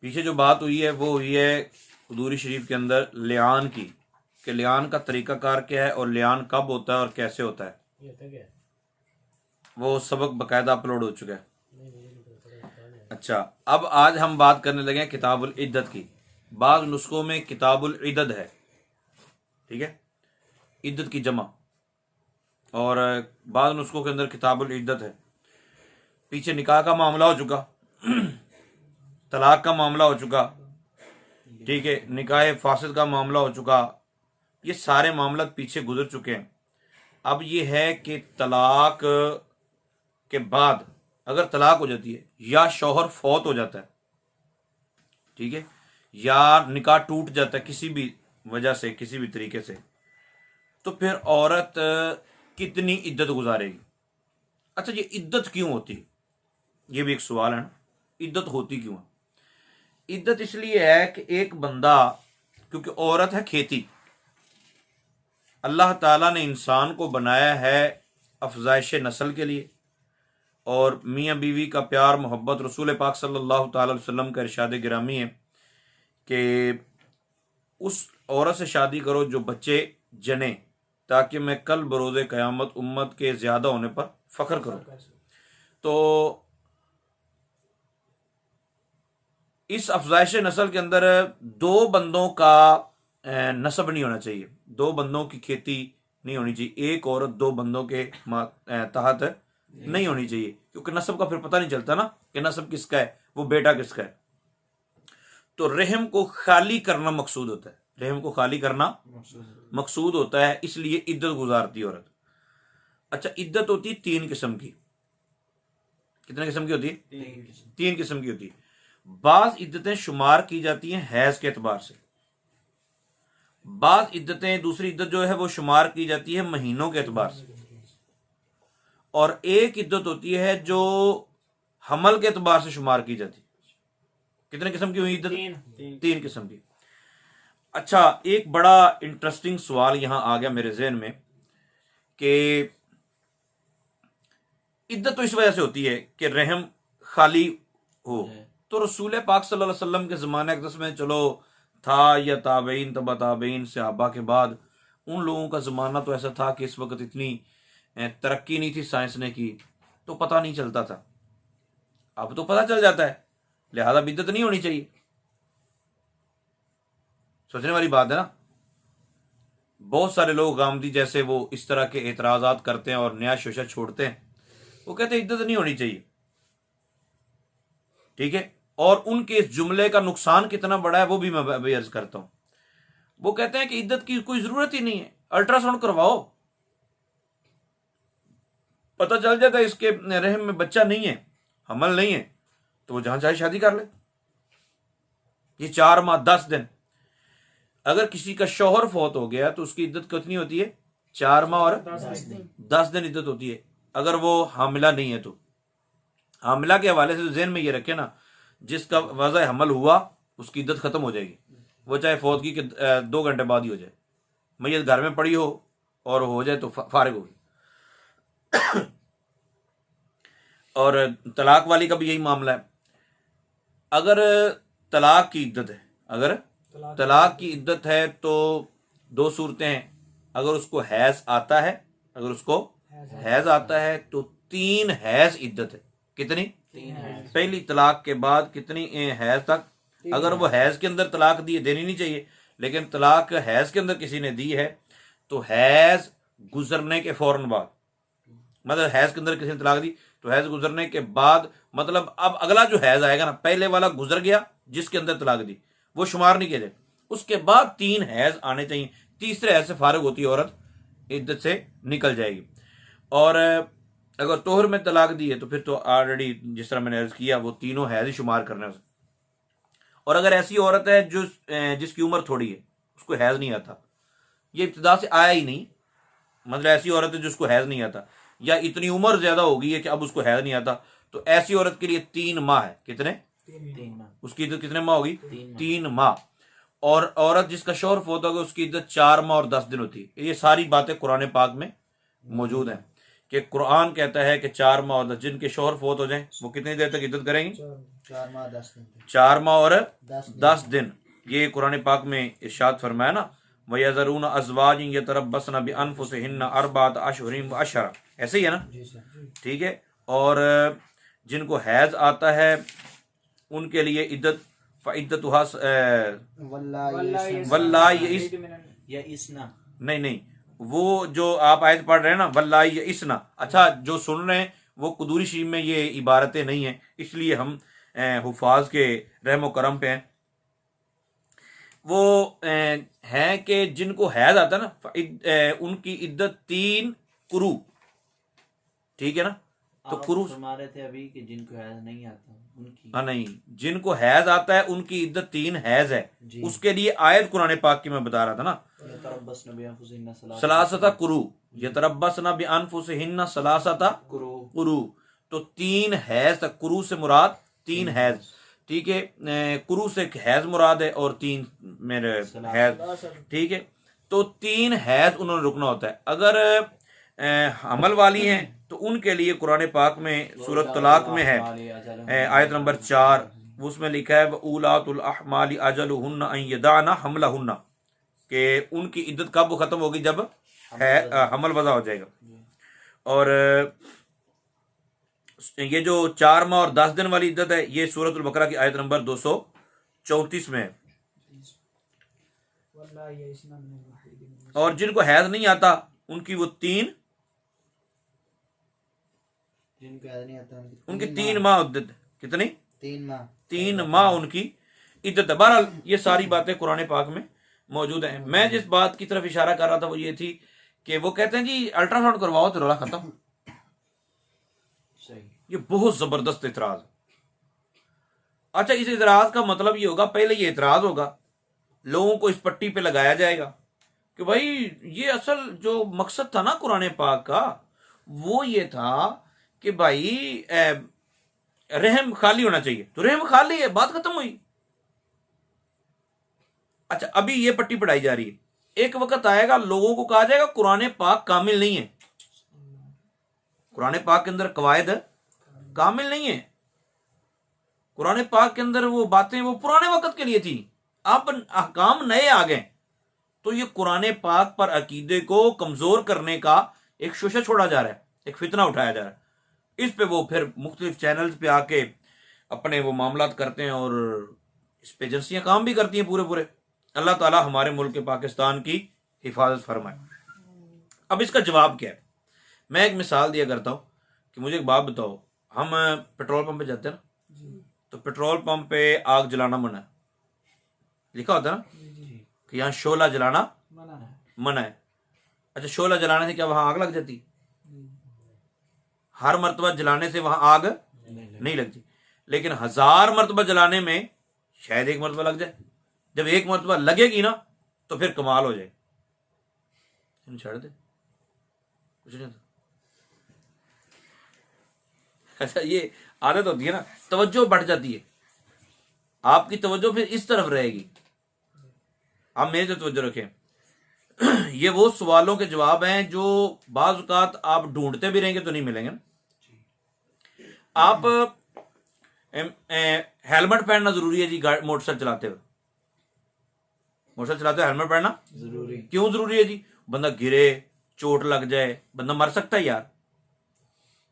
पीछे जो बात हुई है वो हुई है हुदूरी शरीफ के अंदर लियान की, कि लियान का तरीकाकार क्या है और लियान कब होता है और कैसे होता है। वो सबक बाकायदा अपलोड हो चुका है। अच्छा, अब आज हम बात करने लगे हैं किताबुल इद्दत की। बाज़ नुस्खों में किताबुल इद्दत है, ठीक है, इद्दत की जमा, और बाज़ नुस्खों के अंदर किताबुल इद्दत है। पीछे निकाह का मामला हो चुका, तलाक का मामला हो चुका, ठीक है, निकाह फासिद का मामला हो चुका, ये सारे मामला पीछे गुजर चुके हैं। अब ये है कि तलाक के बाद अगर तलाक हो जाती है या शौहर फौत हो जाता है, ठीक है, या निकाह टूट जाता है किसी भी वजह से, किसी भी तरीके से, तो फिर औरत कितनी इद्दत गुजारेगी। अच्छा, ये इद्दत क्यों होती है, ये भी एक सवाल है ना, इद्दत होती क्यों है। इद्दत इसलिए है कि एक बंदा, क्योंकि औरत है खेती, अल्लाह ताला ने इंसान को बनाया है अफजाइश नस्ल के लिए, और मियाँ बीवी का प्यार मोहब्बत, रसूल पाक सल्लल्लाहु ताला अलैहि वसल्लम का इरशाद गिरामी है कि उस औरत से शादी करो जो बच्चे जने, ताकि मैं कल बरोज़े क़यामत उम्मत के ज़्यादा होने पर फ़ख्र करूँ। तो इस अफजाइश नस्ल के अंदर दो बंदों का नस्ब नहीं होना चाहिए, दो बंदों की खेती नहीं होनी चाहिए, एक औरत दो बंदों के तहत नहीं होनी चाहिए, क्योंकि नस्ब का फिर पता नहीं चलता ना कि नस्ब किसका है, वो बेटा किसका है। तो रहम को खाली करना मकसूद होता है, रहम को खाली करना मकसूद होता है, इसलिए इद्दत गुजारती औरत। अच्छा, इद्दत होती है तीन किस्म की। कितने किस्म की होती है? तीन किस्म की होती है। बाज इद्दतें शुमार की जाती हैं हैज के एतबार से, बाज इद्दतें, दूसरी इद्दत जो है वो शुमार की जाती है महीनों के एतबार से, और एक इद्दत होती है जो हमल के एतबार से शुमार की जाती है। कितने किस्म की हुई इद्दत? तीन किस्म की। अच्छा, एक बड़ा इंटरेस्टिंग सवाल यहां आ गया मेरे जहन में कि इद्दत तो इस वजह से होती है कि रहम खाली हो, तो रसूल पाक सल्लल्लाहु अलैहि वसल्लम के ज़माने अक़दस में चलो था, या ताबईन तबा ताबईन सहाबा के बाद, उन लोगों का ज़माना तो ऐसा था कि इस वक्त इतनी तरक्की नहीं थी साइंस ने की, तो पता नहीं चलता था। अब तो पता चल जाता है, लिहाजा बिद्दत नहीं होनी चाहिए। सोचने वाली बात है ना। बहुत सारे लोग गामदी जैसे वो इस तरह के एतराज़ात करते हैं और नया शोशा छोड़ते हैं, वो कहते हैं इद्दत नहीं होनी चाहिए, ठीक है। और उनके इस जुमले का नुकसान कितना बड़ा है वो भी मैं अभी अर्ज करता हूं। वो कहते हैं कि इद्दत की कोई जरूरत ही नहीं है, अल्ट्रासाउंड करवाओ, पता चल जाता है इसके रहम में बच्चा नहीं है, हमल नहीं है, तो वो जहां चाहे शादी कर ले। ये 4 माह 10 दिन, अगर किसी का शौहर फौत हो गया तो उसकी इद्दत कितनी होती है? 4 माह और 10 दिन इद्दत होती है। अगर वो हामिला नहीं है तो हामिला के हवाले से जहन में ये रखे ना, जिसका वज़ा हमल हुआ उसकी इद्दत खत्म हो जाएगी, वो चाहे फौतगी के 2 घंटे बाद ही हो जाए, मैयत घर में पड़ी हो और हो जाए तो फारिग होगी। और तलाक वाली का भी यही मामला है। अगर तलाक की इद्दत है, अगर तलाक की इद्दत है तो 2 सूरतें हैं। अगर उसको हैज आता है, अगर उसको हैज आता है तो 3 हैज इद्दत है। कितनी? 3 हैज। पहली तलाक के बाद कितनी हैज तक? अगर वो हैज के अंदर तलाक दी, देनी नहीं चाहिए, लेकिन तलाक हैज के अंदर किसी ने दी है तो हैज गुजरने के फौरन बाद, मतलब हैज के अंदर किसी ने तलाक दी तो हैज गुजरने के बाद, मतलब अब अगला जो हैज आएगा ना, पहले वाला गुजर गया जिसके अंदर तलाक दी, वो शुमार नहीं किया जाए, उसके बाद 3 हैज आने चाहिए। तीसरे हैज से फारिग होती है औरत, इद्दत से निकल जाएगी। और अगर तोहर में तलाक दी है तो फिर तो ऑलरेडी जिस तरह मैंने अर्ज किया वो तीनों हैज ही शुमार करने हैं। और अगर ऐसी औरत है जो जिसकी उम्र थोड़ी है, उसको हैज नहीं आता, ये इब्तिदा से आया ही नहीं, मतलब ऐसी औरत है जिसको हैज नहीं आता, या इतनी उम्र ज्यादा हो गई है कि अब उसको हैज नहीं आता, तो ऐसी औरत के लिए 3 माह है। कितने? 3 माह। उसकी इद्दत कितने माह होगी? 3 माह। और औरत जिसका शौहर फौत होगा उसकी इद्दत 4 माह और 10 दिन होती है। ये सारी बातें कुरान पाक में मौजूद हैं कि कुरान कहता है कि 4 माह और 10, जिनके शौहर फौत हो जाएं वो कितनी देर तक इद्दत करेंगी? 4 माह और 10 दिन। ये कुरान पाक में इरशाद फरमाया ना, वयज़रून अज़वाज यतरब्बसन बिअन्फुसिहिन्ना अर्बात अशहुरिन व अशरा, ऐसे ही है ना, ठीक है। और जिनको हैज आता है उनके लिए इद्दत फ़इद्दतुहा नहीं, वो जो आप आयत पढ़ रहे हैं ना, वल्लाई इसना, अच्छा जो सुन रहे हैं वो कुदूरी शरीफ में ये इबारतें नहीं हैं, इसलिए हम हुफाज के रहम करम पे हैं। वो है कि जिनको हैज आता है ना, उनकी इद्दत 3 कुरू, ठीक है ना। तो कुरू रहे थे अभी कि जिनको हैज नहीं आता उनकी, हाँ नहीं, जिनको हैज आता है उनकी इद्दत 3 हैज है। उसके लिए आयत कुरान पाक की मैं बता रहा था ना, सलासता कुरू, यतरब्बसना बिअन्फुसिहिन्ना सलासता कुरू, तो 3 हैज तक, कुरू से मुराद 3 हैज, ठीक है। कुरू से हैज मुराद है और 3 मेरे हैज, ठीक है। तो 3 हैज उन्होंने रुकना होता है। अगर हमल वाली हैं तो उनके लिए कुरान पाक में सूरत तलाक में है आयत नंबर 4, उसमें लिखा है उलातुल अहमाली अजलुहुन्ना अन यदाना हमलहुन्ना, कि उनकी इद्दत कब खत्म होगी, जब हमल वज़ा हो जाएगा। और ये जो 4 माह और 10 दिन वाली इद्दत है, ये सूरतुल बकरा की आयत नंबर 234 में है। और जिनको हैज नहीं आता उनकी वो 3 उनकी 3 माह इद्दत, कितनी 3 माह उनकी इद्दत है। बहरहाल ये सारी बातें कुरान पाक में मौजूद हैं। मैं जिस बात की तरफ इशारा कर रहा था वो ये थी कि वो कहते हैं जी अल्ट्रासाउंड करवाओ तो रोला खत्म। ये बहुत जबरदस्त इतराज। अच्छा, इस इतराज का मतलब ये होगा, पहले ये इतराज होगा, लोगों को इस पट्टी पे लगाया जाएगा कि भाई ये असल जो मकसद था ना कुरान पाक का, वो ये था कि भाई रहम खाली होना चाहिए, तो रहम खाली है, बात खत्म हुई। अच्छा, अभी ये पट्टी पढ़ाई जा रही है, एक वक्त आएगा लोगों को कहा जाएगा कुरान पाक कामिल नहीं है, कुरान पाक के अंदर कवायद कामिल नहीं है, कुरान पाक के अंदर वो बातें वो पुराने वक्त के लिए थी, अब अहकाम नए आ गए। तो ये कुरान पाक पर अकीदे को कमजोर करने का एक शोशा छोड़ा जा रहा है, एक फितना उठाया जा रहा है। इस पे वो फिर मुख्तलिफ चैनल्स पे आके अपने वो मामलात करते हैं और इस पे एजेंसियां काम भी करती हैं पूरे। अल्लाह ताला हमारे मुल्क पाकिस्तान की हिफाजत फरमाए। अब इसका जवाब क्या है? मैं एक मिसाल दिया करता हूँ कि मुझे एक बात बताओ, हम पेट्रोल पंप पे जाते हैं ना, तो पेट्रोल पंप पे आग जलाना मना है, लिखा होता है ना कि यहाँ शोला जलाना मना है। अच्छा, शोला जलाने से क्या वहां आग लग जाती? हर मर्तबा जलाने से वहां आग नहीं लगती, लेकिन 1000 मर्तबा जलाने में शायद 1 मर्तबा लग जाए। जब 1 मर्तबा लगेगी ना तो फिर कमाल हो जाए। छोड़ दे, कुछ नहीं होता। अच्छा, ये आदत होती है ना, तवज्जो बढ़ जाती है, आपकी तवज्जो फिर इस तरफ रहेगी। आप मेरे से तवज्जो रखें, ये वो सवालों के जवाब हैं जो बाज़ औक़ात आप ढूंढते भी रहेंगे तो नहीं मिलेंगे ना। आप हेलमेट पहनना जरूरी है जी, मोटरसाइकिल चलाते हुए, मोटरसाइकिल चलाते हुए हेलमेट पहनना जरूरी। क्यों जरूरी है जी? बंदा गिरे, चोट लग जाए, बंदा मर सकता है यार।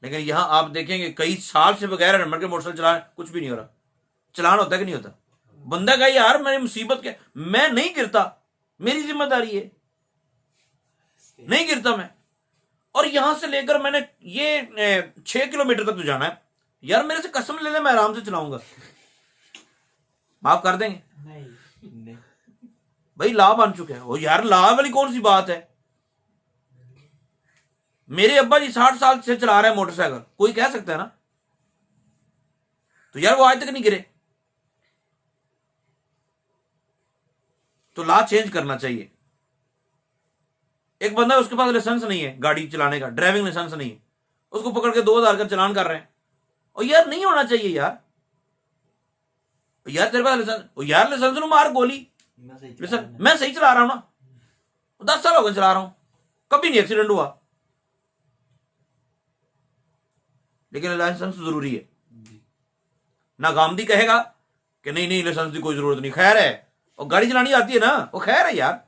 लेकिन यहां आप देखेंगे कई साल से बगैर हेलमेट के मोटरसाइकिल चलाने कुछ भी नहीं हो रहा। चलान होता है कि नहीं होता? बंदा कहे यार मेरी मुसीबत क्या, मैं नहीं गिरता, मेरी जिम्मेदारी है, नहीं गिरता मैं, और यहां से लेकर मैंने ये 6 किलोमीटर तक तो जाना है यार, मेरे से कसम ले ले मैं आराम से चलाऊंगा, माफ कर देंगे? नहीं भाई, ला बन चुका है वो यार, ला वाली कौन सी बात है? मेरे अब्बा जी 60 साल से चला रहे हैं मोटरसाइकिल, कोई कह सकता है ना? तो यार वो आज तक नहीं गिरे। तो ला चेंज करना चाहिए। एक बंदा उसके पास लाइसेंस नहीं है गाड़ी चलाने का, ड्राइविंग लाइसेंस नहीं है, उसको पकड़ के 2000 का चलान कर रहे हैं, और यार नहीं होना चाहिए यार। यार तेरे पास लाइसेंस, यार लाइसेंस नो मार गोली, मैं सही चला रहा हूं ना, 10 साल हो गए चला रहा हूं, कभी नहीं एक्सीडेंट हुआ, लेकिन लाइसेंस जरूरी है। ना गामदी कहेगा कि नहीं नहीं लाइसेंस की कोई जरूरत नहीं, खैर है, और गाड़ी चलानी आती है ना, वो खैर है यार।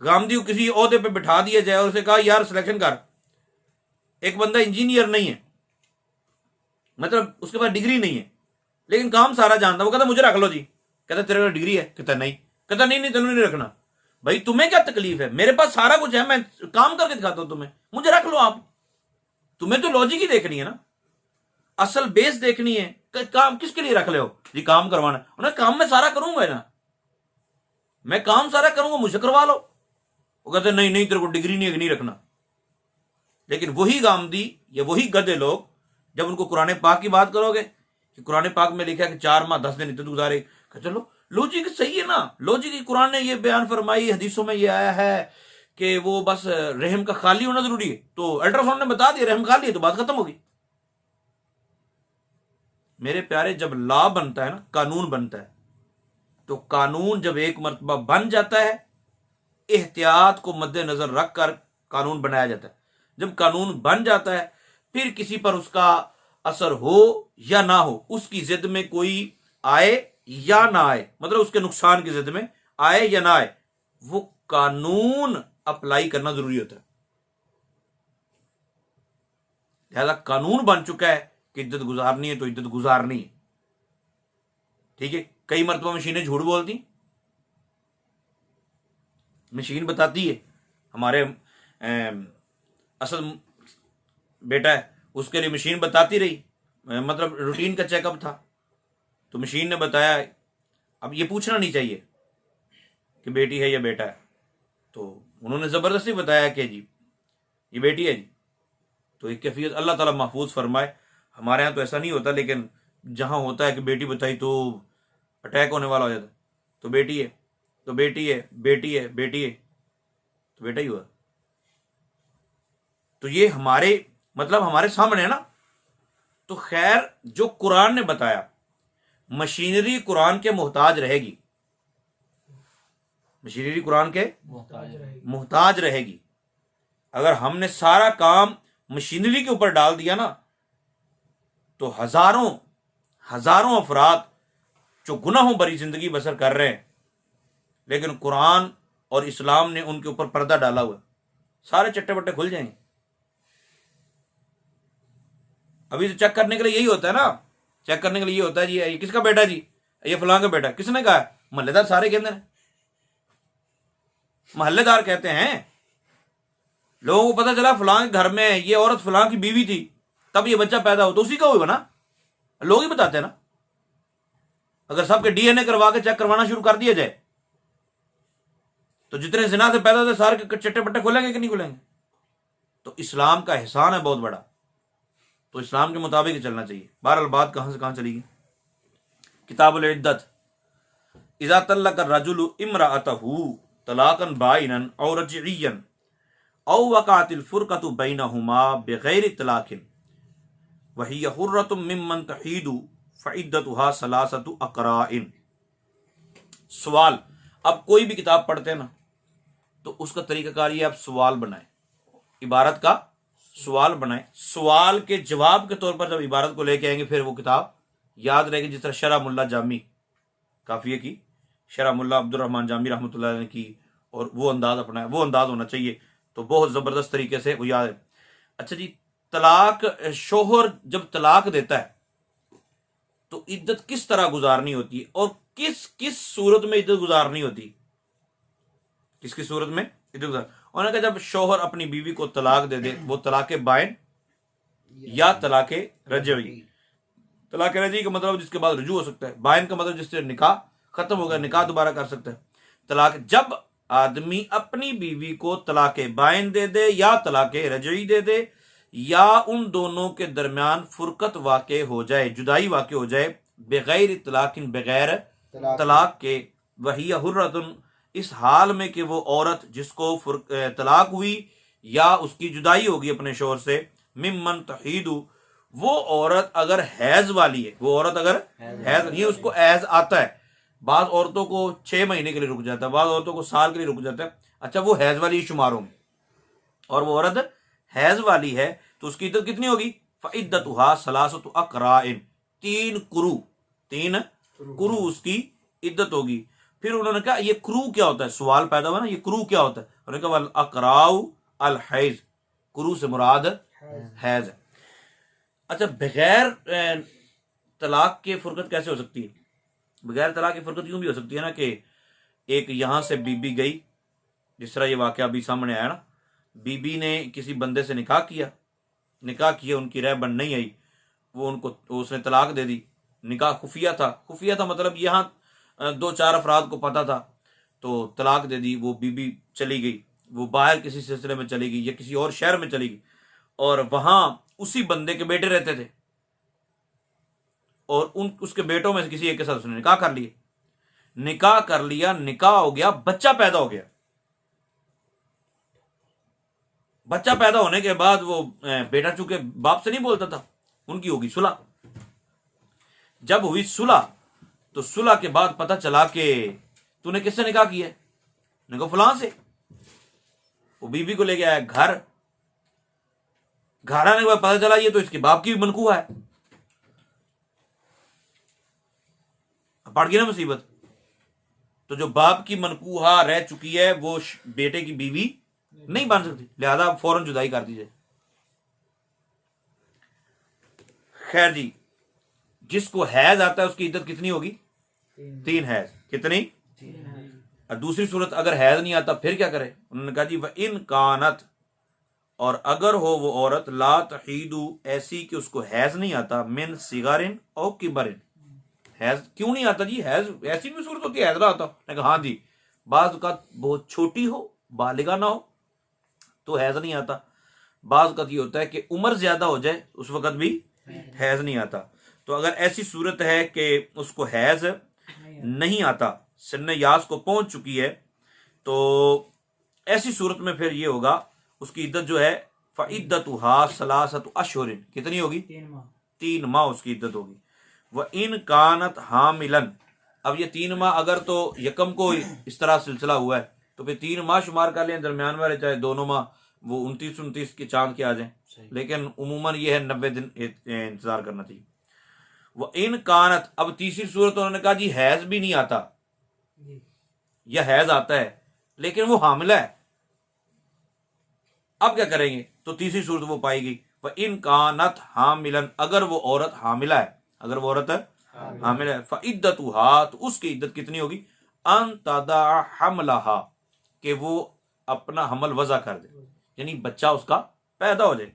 गामदी को किसी ओहदे पे बिठा दिया जाए और उसे कहा यार सिलेक्शन कर, एक बंदा इंजीनियर नहीं है, मतलब उसके पास डिग्री नहीं है, लेकिन काम सारा जानता, वो कहता मुझे रख लो जी, कहता तेरे पास डिग्री है, कहता नहीं, कहता नहीं नहीं तेनों नहीं रखना। भाई तुम्हें क्या तकलीफ है, मेरे पास सारा कुछ है, मैं काम करके दिखाता हूं तुम्हें, मुझे रख लो आप। तुम्हें तो लॉजिक ही देखनी है ना, असल बेस देखनी है, काम किसके लिए रख ले हो जी, काम करवाना, उन्हें काम मैं सारा करूंगा ना, मैं काम सारा करूंगा, मुझे करवा लो। वो कहते नहीं नहीं तेरे को डिग्री नहीं है, नहीं रखना। लेकिन वही गामदी या वही गधे लोग जब उनको कुरान पाक की बात करोगे कि कुरान पाक में लिखा है कि 4 माह 10 दिन इद्दत गुजारे, चलो लॉजिक सही है ना, लॉजिक कुरान ने ये बयान फरमाई, हदीसों में ये आया है कि वो बस रहम का खाली होना जरूरी है, तो अल्ट्रासाउंड ने बता दिया रहम खाली है, तो बात खत्म होगी। मेरे प्यारे, जब लॉ बनता है ना, कानून बनता है, तो कानून जब एक मर्तबा बन जाता है, एहतियात को मद्देनजर रखकर कानून बनाया जाता है। जब कानून बन जाता है, फिर किसी पर उसका असर हो या ना हो, उसकी जिद में कोई आए या ना आए, मतलब उसके नुकसान की जिद में आए या ना आए, वो कानून अप्लाई करना जरूरी होता है। लिहाजा कानून बन चुका है कि इद्दत गुजारनी है तो इद्दत गुजारनी है, ठीक है। कई मरतबा मशीनें झूठ बोलती, मशीन बताती है, हमारे असल बेटा है उसके लिए मशीन बताती रही, मतलब रूटीन का चेकअप था, तो मशीन ने बताया, अब ये पूछना नहीं चाहिए कि बेटी है या बेटा है, तो उन्होंने जबरदस्ती बताया कि जी ये बेटी है जी। तो एक कैफियत अल्लाह ताला महफूज फरमाए, हमारे यहाँ तो ऐसा नहीं होता, लेकिन जहां होता है कि बेटी बताई तो अटैक होने वाला हो जाता है, तो बेटी है तो बेटी है, बेटी है बेटी है तो बेटा ही हुआ। तो ये हमारे मतलब हमारे सामने है ना। तो खैर, जो कुरान ने बताया, मशीनरी कुरान के मोहताज रहेगी, मशीनरी कुरान के मोहताज रहेगी। अगर हमने सारा काम मशीनरी के ऊपर डाल दिया ना, तो हजारों हजारों अफराद जो गुनाहों भरी जिंदगी बसर कर रहे हैं, लेकिन कुरान और इस्लाम ने उनके ऊपर पर्दा डाला हुआ, सारे चट्टे बट्टे खुल जाएंगे। अभी तो चेक करने के लिए यही होता है ना, चेक करने के लिए ये होता है जी ये किसका बेटा जी, ये फलां का बेटा, किसने कहा? मोहल्लेदार सारे कहते हैं, मोहल्लेदार कहते हैं। लोगों को पता चला फलां के घर में ये औरत फलां की बीवी थी, तब ये बच्चा पैदा हो, तो उसी का हुआ ना, लोग ही बताते हैं ना। अगर सबके डीएनए करवा के चेक करवाना शुरू कर दिया जाए, तो जितने जिना से पैदा होते सारे के चट्टे पट्टे खुलेंगे कि नहीं खुलेंगे? तो इस्लाम का एहसान है बहुत बड़ा, तो इस्लाम के मुताबिक ही चलना चाहिए। बहरहाल बात कहां से कहां चली? किताबुल इद्दत, इज़ा तल्लक़ अर्रजुलु इम्रअतहु तलाक़न बाइनन औ रजइयन औ वक़अतिल फ़ुरक़तु बैनहुमा बिग़ैरि तलाक़िन व हिय हुर्रतुम मिम्मन तहीदु फ़इद्दतुहा सलासतु अक़राइन। सवाल, अब कोई भी किताब पढ़ते हैं ना, तो उसका तरीकाकार ये, आप सवाल बनाए, इबारत का सवाल बनाए, सवाल के जवाब के तौर पर जब इबारत को लेके आएंगे, फिर वो किताब याद रहेगी। जिस तरह शरह मुल्ला जामी काफिये की, शरह मुल्ला अब्दुर्रहमान जामी रहमतुल्लाह अलैह की, और वो अंदाज अपना है, वो अंदाज होना चाहिए, तो बहुत जबरदस्त तरीके से वो याद है। अच्छा जी, तलाक, शोहर जब तलाक देता है तो इद्दत किस तरह गुजारनी होती है, और किस किस सूरत में इद्दत गुजारनी होती है, किस किस सूरत में इद्दत गुजार। उन्होंने कहा जब शोहर अपनी बीवी को तलाक दे दे, वो तलाक बाइन या तलाक रजवी। तलाक रजवी का मतलब जिसके बाद रुजू हो सकता है, बाइन का मतलब जिससे निकाह खत्म हो गया, निकाह दोबारा कर सकता है। तलाक, जब आदमी अपनी बीवी को तलाक बाइन दे दे या तलाक रजवी दे दे, या उन दोनों के दरमियान फुरकत वाक़े हो जाए, जुदाई वाक़े हो जाए, बगैर तलाकिन, बगैर तलाक के, वही हुर्रतुन, इस हाल में कि वो औरत जिसको तलाक हुई या उसकी जुदाई होगी अपने शोहर से, मिम्मन तहीदु, वो औरत अगर हैज वाली है, वो औरत अगर हैज नहीं, उसको हैज आता है, बाज़ औरतों को 6 महीने के लिए रुक जाता है, बाज़ औरतों को साल के लिए रुक जाता है। अच्छा, वो हैज वाली शुमार होंगी, और वो औरत हैज वाली है तो उसकी इद्दत कितनी होगी? फ़इद्दतुहा सलासतु अक़राइन, 3 कुरू उसकी इद्दत होगी। फिर उन्होंने कहा ये क्रू क्या होता है, सवाल पैदा हुआ ना, ये क्रू क्या होता है। उन्होंने कहा वल अक़राउ अल हैज़, क्रू से मुराद हैज़ है। अच्छा, बगैर तलाक के फुरकत कैसे हो सकती है? बगैर तलाक की फुरकत यूं भी हो सकती है ना कि एक यहां से बीबी गई, जिस तरह ये वाकया अभी सामने आया ना, बीबी ने किसी बंदे से निकाह किया, उनकी राय बन नहीं आई, उसने तलाक दे दी। निकाह खुफिया था मतलब यहाँ 2-4 अफराद को पता था, तो तलाक दे दी। वो बीबी चली गई, वो बाहर किसी सिलसिले में चली गई या किसी और शहर में चली गई, और वहां उसी बंदे के बेटे रहते थे, और उसके बेटों में से किसी एक के साथ उसने निकाह कर लिया, निकाह हो गया, बच्चा पैदा हो गया। बच्चा पैदा होने के बाद वो बेटा चूंकि बाप से नहीं बोलता था, उनकी होगी सुलह। जब हुई सुलह, तो सुलह के बाद पता चला कि तूने किससे निकाह किया है? निकाह फलां से। वो बीबी को लेके आया घर आने के बाद पता चला ये तो इसके बाप की भी मनकूहा है। पड़ गई ना मुसीबत। तो जो बाप की मनकूहा रह चुकी है वो बेटे की बीवी नहीं बन सकती, लिहाजा फौरन जुदाई कर दीजिए। खैर जी, जिसको हैज आता है उसकी इद्दत कितनी होगी? 3 हैज। कितनी? 3। दूसरी सूरत अगर हैज नहीं आता फिर क्या करे? उन्होंने कहा जी व इन कानत, और अगर हो वो औरत ला तहीदू, ऐसी कि उसको हैज नहीं आता, मिन सिगारिन और किबरिन। हैज क्यों नहीं आता जी? हैज ऐसी भी सूरत होती है हैज ना आता। मैं कहा हाँ जी, बाज का बहुत छोटी हो, बालिगा ना हो तो हैज नहीं आता। बाज का ये होता है कि उम्र ज्यादा हो जाए, उस वक्त भी हैज नहीं आता। तो अगर ऐसी सूरत है कि उसको हैज नहीं आता, सिन्ने यास को पहुंच चुकी है, तो ऐसी सूरत में फिर ये होगा, उसकी इद्दत जो है फ़इद्दतुहा सलासतु अशहुरिन, कितनी होगी? 3 माह उसकी इद्दत होगी। वह इन कानत हामिलन, अब ये 3 माह अगर तो यकम को इस तरह सिलसिला हुआ है तो फिर 3 माह शुमार कर लें, दरमियान वाले चाहे दोनों माह वो 29 के चांद के आ जाए, लेकिन उमूमन ये है 90 दिन इंतजार करना चाहिए। वह इन कानत, अब तीसरी सूरत उन्होंने कहा जी हैज भी नहीं आता, या हैज आता है लेकिन वो हामिला है, अब क्या करेंगे? तो तीसरी सूरत वो पाएगी वह इन कानत हामिलन, अगर वो औरत हामिला है, हामिला है, फ़इद्दतुहा, तो उसकी इद्दत कितनी होगी? अन तदा हमलहा, कि वो अपना हमल वज़ा कर दे, यानी बच्चा उसका पैदा हो जाए।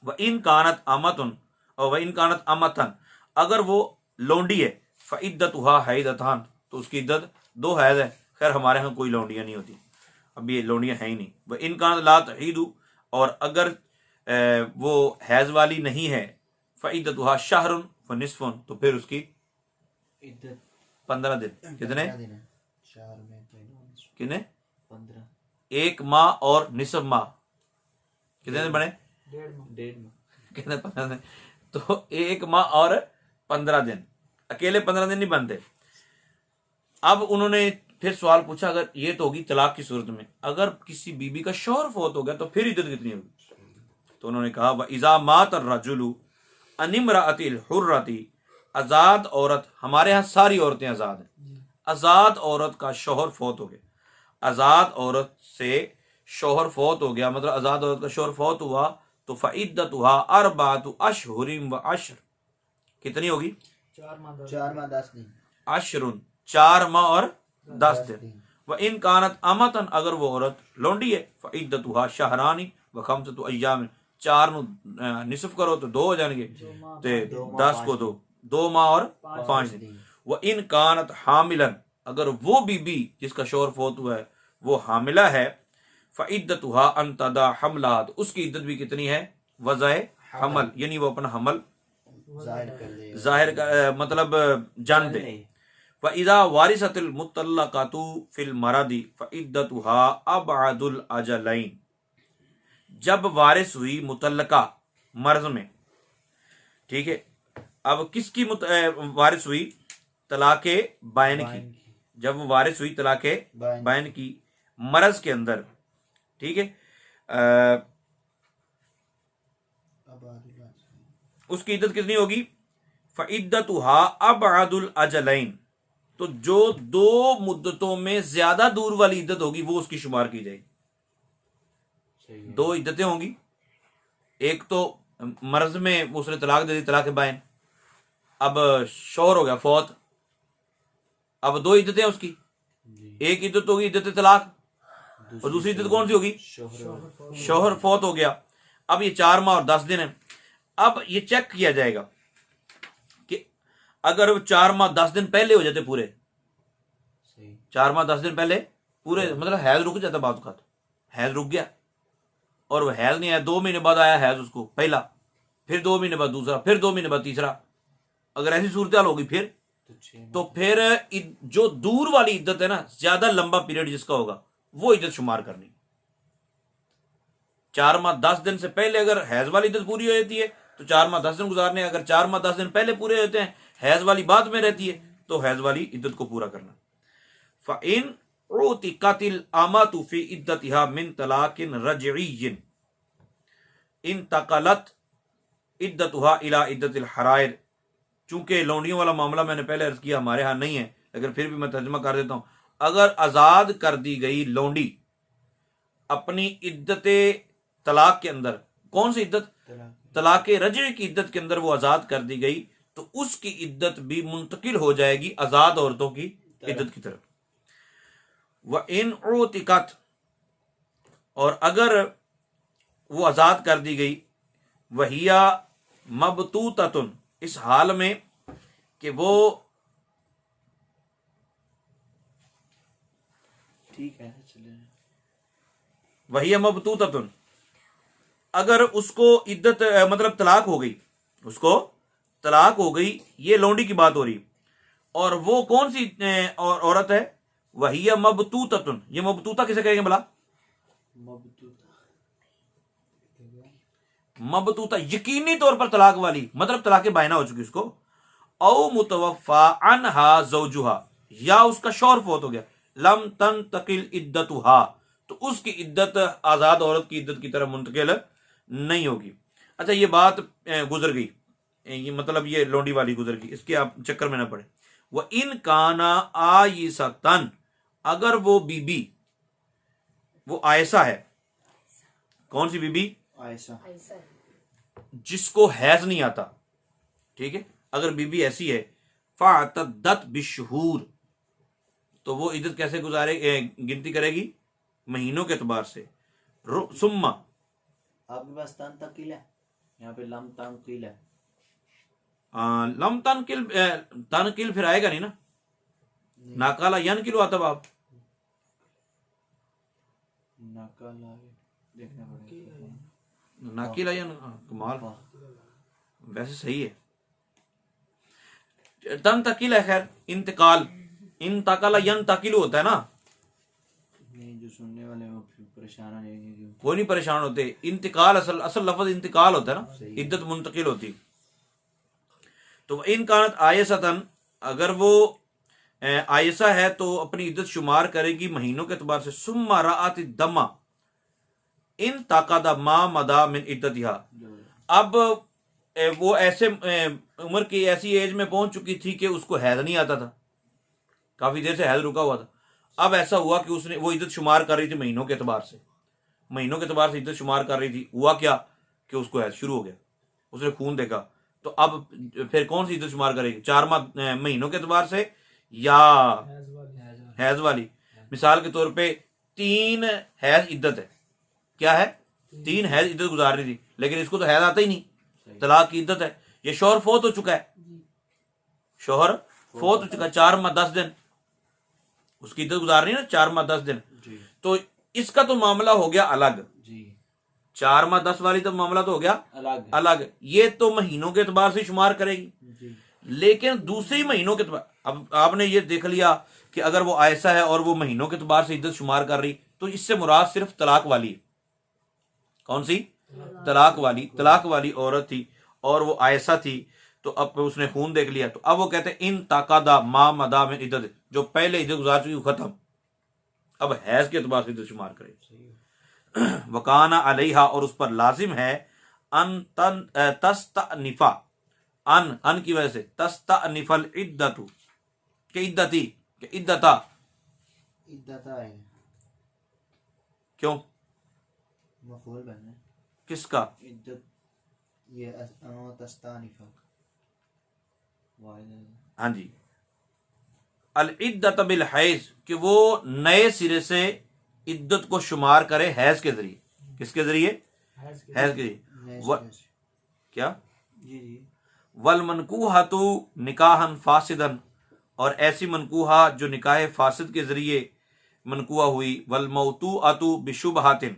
वह इन कानत अमतन, और वह इन कानत अमतन, अगर वो लोंडी है, फ़इद्दतुहा हैदतान, तो उसकी इद्दत 2 हैज है। खैर हमारे यहाँ कोई लौंडियाँ नहीं होती, अब ये लौंडियाँ हैं ही नहीं। वह इन कानत ला तहीदू, और अगर वो हैज वाली नहीं है, फ़इद्दतुहा शहरुन व निस्फुन, तो फिर उसकी इद्दत 15 दिन। कितने? 4 में कितने? 15। 1 माह और निसफ माह, कितने दिन बने? 1.5 माह। कितने? 15 दिन। तो 1 माह और 15 दिन, अकेले 15 दिन नहीं बनते। अब उन्होंने फिर सवाल पूछा, अगर ये तो होगी तलाक की सूरत में, अगर किसी बीबी का शौहर फौत हो गया तो फिर इद्दत कितनी होगी? तो उन्होंने कहा व इज़ा मात अर्रजुलु अनिमराअतिल हुर्रती, आजाद औरत, हमारे यहाँ सारी औरतें आजाद हैं, आजाद औरत का शौहर फौत हो गया, आजाद औरत से शौहर फौत हो गया, मतलब आजाद औरत का शौहर फौत हुआ, तो फ़इद्दतुहा अरबातु अशहुरिन व अशर, कितनी होगी? 4 माह 10 दिन। अशरुन, 4 माह और 10 दिन। व इन कानत अमतन, अगर वो औरत लोंडी है, फ़इद्दतुहा शहरानी व खमसतु अय्याम, 4 निसफ करो तो 2 हो जाएंगे, तो 10 को 2 माह और 5 दिन। व इन कानत हामिलन, अगर वो बीबी जिसका शौहर फौत हुआ है वो हामिला है, फ़इद्दतुहा अन तदा हमला, तो उसकी इद्दत भी कितनी है? वज़ाए हमल, यानी वो अपना हमल जाहिर का मतलब जान दे। फ़इज़ा वारिसतिल मुतल्लक़ातु फिल मरदी फ़इद्दतुहा अबअदुल अजलैन, जब वारिस हुई मुतल्लका मर्ज में, ठीक है, अब किसकी वारिस हुई? तलाके बायन की। जब वारिस हुई तलाके बायन की मर्ज के अंदर, ठीक है, उसकी इद्दत कितनी होगी? फ़इद्दतुहा अबअदुल अजलैन, तो जो दो मुद्दतों में ज्यादा दूर वाली इद्दत होगी वो उसकी शुमार की जाएगी। दो इद्दतें होंगी, एक तो मर्ज में उसने तलाक दे दी, तलाक बाइन, अब शौहर हो गया फौत, अब दो इद्दतें हैं उसकी। एक इद्दत होगी इद्दत तलाक, और दूसरी इद्दत कौन सी होगी? शौहर फौत हो गया। अब ये 4 माह और 10 दिन है। अब ये चेक किया जाएगा कि अगर वो 4 माह 10 दिन पहले हो जाते पूरे, 4 माह 10 दिन पहले पूरे, मतलब हैज रुक जाता, बात का हैज रुक गया और वो हैज नहीं आया, 2 महीने बाद आया हैज उसको पहला, फिर 2 महीने बाद दूसरा, फिर 2 महीने बाद तीसरा, अगर ऐसी सूरत हाल होगी फिर तो फिर जो दूर वाली इद्दत है ना, ज्यादा लंबा पीरियड जिसका होगा वो इद्दत शुमार करनी। 4 माह 10 दिन से पहले अगर हैज वाली इद्दत पूरी हो जाती है तो 4 माह 10 दिन गुजारने, अगर 4 माह 10 दिन पहले पूरे होते हैं, हैज वाली बाद में रहती है, तो हैज वाली इद्दत को पूरा करना। फ़इन उतिक़तिल अमतु फ़ी इद्दतिहा मिन तलाक़िन रजइय्यिन इंतक़लत इद्दतुहा इला इद्दतिल हरायर। चूंकि लौंडियों वाला मामला मैंने पहले अर्ज किया हमारे यहाँ नहीं है, लेकिन फिर भी मैं तर्जमा कर देता हूं। अगर आजाद कर दी गई लौंडी अपनी इद्दत तलाक के अंदर, कौन सी इद्दत? तलाक रजई की इद्दत के अंदर वो आजाद कर दी गई, तो उसकी इद्दत भी मुंतकिल हो जाएगी आजाद औरतों की इद्दत की तरफ। वह इन उतिक़त, और अगर वो आजाद कर दी गई, वहिया मबतूततुन, इस हाल में कि वो ठीक है चले, वहिया मबतूततुन, अगर उसको इद्दत मतलब तलाक हो गई, उसको तलाक हो गई, ये लौंडी की बात हो रही, और वो कौन सी औरत है? वहिया मबतूततुन, ये मबतूता किसे कहेंगे भला? मबतूता यकीनी तौर पर तलाक वाली, मतलब तलाक बायना हो चुकी उसको। औ मुतवफ़ा अन्हा ज़ौजुहा, या उसका शौहर फौत हो गया, लम तंतकिल इद्दतुहा, तो उसकी इद्दत आजाद औरत की इद्दत की तरफ मुंतकिल नहीं होगी। अच्छा, ये बात गुजर गई, ये मतलब ये लौंडी वाली गुजर गई, इसके आप चक्कर में ना पड़े। वह इन काना आयिसतन, अगर वो बीबी, वो आयसा है, कौन सी बीबी? आयशा, जिसको हैज नहीं आता, ठीक है, अगर बीबी ऐसी है, फ़अतद्दत बिशहूर, तो वो इद्दत कैसे गुजारे, गिनती करेगी महीनों के एतबार से। सुम्मा, आपके पास तन तकील है, यहाँ पे लम तनकील है। लम तनकिल, तनकिल फिर आएगा नहीं ना, नाकाला यनकिल आता बाप, नकल देखना पड़ेगा, नाकिला यन, कमाल, वैसे सही है, तन तकील है। खैर, इंतकाल, इंतकाला यन तकील होता है ना, नहीं जो सुनने वाले वो परेशान नहीं, कोई नहीं परेशान होते। इंतकाल असल लफ्ज इंतकाल होता है ना, इद्दत मुंतकिल होती। तो इन कानत आयसतन, अगर वो आयसा है तो अपनी इद्दत शुमार करेगी महीनों के एतबार से। सुम्मा राअत दमा इन ताकादा मा मदा मिन इद्दतिहा, अब वो ऐसे उम्र की ऐसी एज में पहुंच चुकी थी कि उसको हैज नहीं आता था, काफी देर से हैज रुका हुआ था। अब ऐसा हुआ कि उसने वो इद्दत शुमार कर रही थी महीनों के एतबार से, महीनों के एतबार से इद्दत शुमार कर रही थी। हुआ क्या कि उसको हैज शुरू हो गया, उसने खून देखा, तो अब फिर कौन सी इद्दत शुमार करेगी? 4 माह महीनों के एतबार से या हैज वाली? मिसाल के तौर पे 3 हैज इद्दत है, क्या है? 3 हैज इद्दत गुजार रही थी, लेकिन इसको तो हैज आता ही नहीं, तलाक की इद्दत है। ये शौहर फौत हो चुका है, शौहर फौत हो चुका है, 4 माह 10 दिन उसकी इद्दत गुजार रही है ना, 4 माह 10 दिन। तो इसका तो मामला हो गया अलग, 4 माह 10 वाली तो मामला तो हो गया अलग। ये तो महीनों के एतबार से शुमार करेगी, लेकिन दूसरी महीनों के एतबार, अब आपने ये देख लिया कि अगर वो आयसा है और वो महीनों के एतबार से इद्दत शुमार कर रही, तो इससे मुराद सिर्फ तलाक वाली है। कौन सी? तलाक वाली औरत थी और वो आयसा थी, तो अब उसने खून देख लिया, तो अब वो कहते हैं इन ताकादा मा मदा में इद्दत, जो पहले इद्दत गुजार चुकी खत्म, अब हैज के एतबार से इद्दत शुमार करे। वकाना अलैहा, और उस पर लाजिम है, अन तन तस्तनिफा, अन की वजह से तस्तनिफल इद्दतु के इद्दती के इद्दता, इद्दता है क्यों, मफूल बनना है। किसका, इद्दत ये तस्तानिफा वाहिद है। हाँ जी, अल इद्दत बिल हैज, कि वो नए सिरे से इद्दत को शुमार करे हैज के जरिए, किसके जरिए, हैज के जरिए, क्या, जी जी। वल मनकूहातु निकाहन फासिदन, और ऐसी मनकूहा जो निकाह फासिद के जरिए मनकूहा हुई, वल मौतूअतु बिशुबहातिन,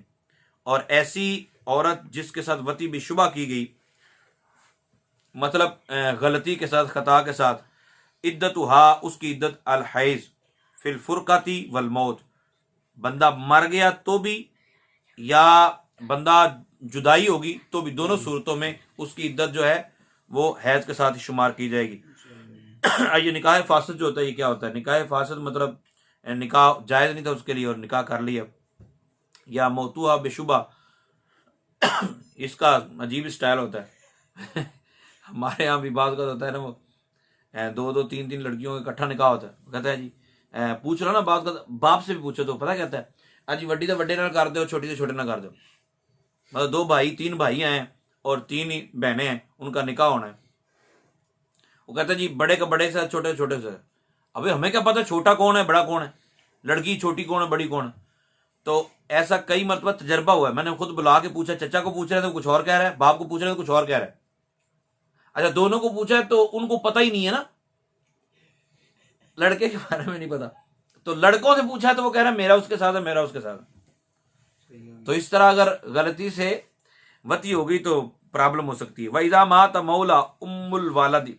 और ऐसी औरत जिसके साथ वती बिशुबा की गई, मतलब गलती के साथ, खता के साथ, इद्दतुहा, उसकी इद्दत अल हैज फिल फुरकाती वल मौत, बंदा मर गया तो भी या बंदा जुदाई होगी तो भी, दोनों सूरतों में उसकी इद्दत जो है वो हैज के साथ ही शुमार की जाएगी। ये निकाह फासिद जो होता है ये क्या होता है, निकाह फासिद मतलब निकाह जायज़ नहीं था उसके लिए और निकाह कर लिया, या मौतूहा बेशुबा, इसका अजीब स्टाइल होता है हमारे यहाँ भी बात का होता है ना, वो दो दो तीन तीन लड़कियों का इकट्ठा निकाह होता है, कहता है जी पूछ लो ना बात का, बाप से भी पूछो तो पता कहता है, अज वड्डी तो वड्डे नाल कर दो, छोटी से छोटे ना कर दो, मतलब दो भाई तीन भाई हैं और तीन ही बहनें हैं, उनका निकाह होना है, वो कहता है जी बड़े का बड़े के साथ, छोटे छोटे से। अबे हमें क्या पता छोटा कौन है बड़ा कौन है, लड़की छोटी कौन है बड़ी कौन है। तो ऐसा कई मरतबा तजर्बा हुआ है, मैंने खुद बुला के पूछा, चचा को पूछ रहे थे कुछ और कह रहा है, बाप को पूछ रहे थे कुछ और कह रहा है, अच्छा दोनों को पूछा है तो उनको पता ही नहीं है ना, लड़के के बारे में नहीं पता, तो लड़कों से पूछा है तो वो कह रहा है मेरा उसके साथ है, मेरा उसके साथ है। तो इस तरह अगर गलती से वती होगी तो प्रॉब्लम हो सकती है। वइदा माता मौला उम्मुल वालदी,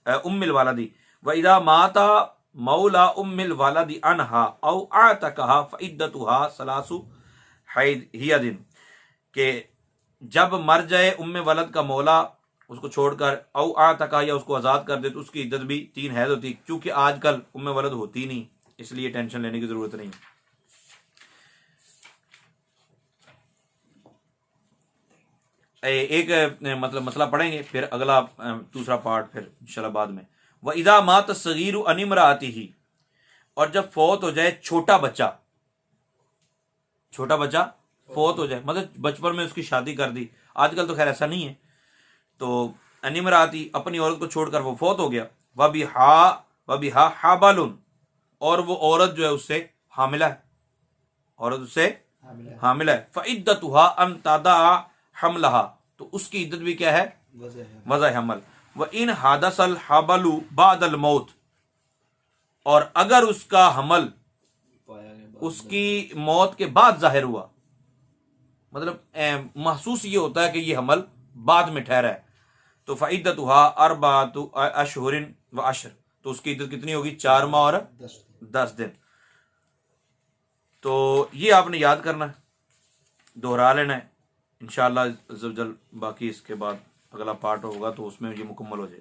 उम्मिल वालदी, वइदा माता मौला उम्मिल वालदी अनहा औ आतकहा फइद्दतुहा सलासु हियदिन, के जब मर जाए उम्मे वलद का मौला उसको छोड़कर, औ आतका, या उसको आज़ाद कर दे, तो उसकी इद्दत भी 3 हैज होती, क्योंकि आजकल उम्मे वलद होती नहीं, इसलिए टेंशन लेने की जरूरत नहीं। एक मतलब मसला पढ़ेंगे, फिर अगला दूसरा पार्ट फिर इंशाल्लाह बाद में। व इदा मात सगीरु अनिमराती ही, और जब फौत हो जाए छोटा बच्चा, छोटा बच्चा फौत हो जाए, मतलब बचपन में उसकी शादी कर दी, आजकल तो खैर ऐसा नहीं है, तो अनिमराती अपनी औरत को छोड़कर वो फौत हो गया, वबी हा हाबालुन, और वो औरत जो है उससे हामिला है, औरत उससे हामिला है, फइद्दतुहा अन तदा हमलहा, तो उसकी इद्दत भी क्या है, वज़ा हमल। व इन हादसल हबलु बादल मौत, और अगर उसका हमल उसकी मौत के बाद जाहिर हुआ, मतलब महसूस ये होता है कि ये हमल बाद में ठहरा है, तो फइद्दतुहा अरबातु अशहुरिन व अशर, तो उसकी इद्दत कितनी होगी, 4 माह और 10 दिन। तो ये आपने याद करना है, दोहरा लेना है, इंशाअल्लाह जल बाकी इसके बाद अगला पार्ट होगा तो उसमें ये मुकम्मल हो जाए।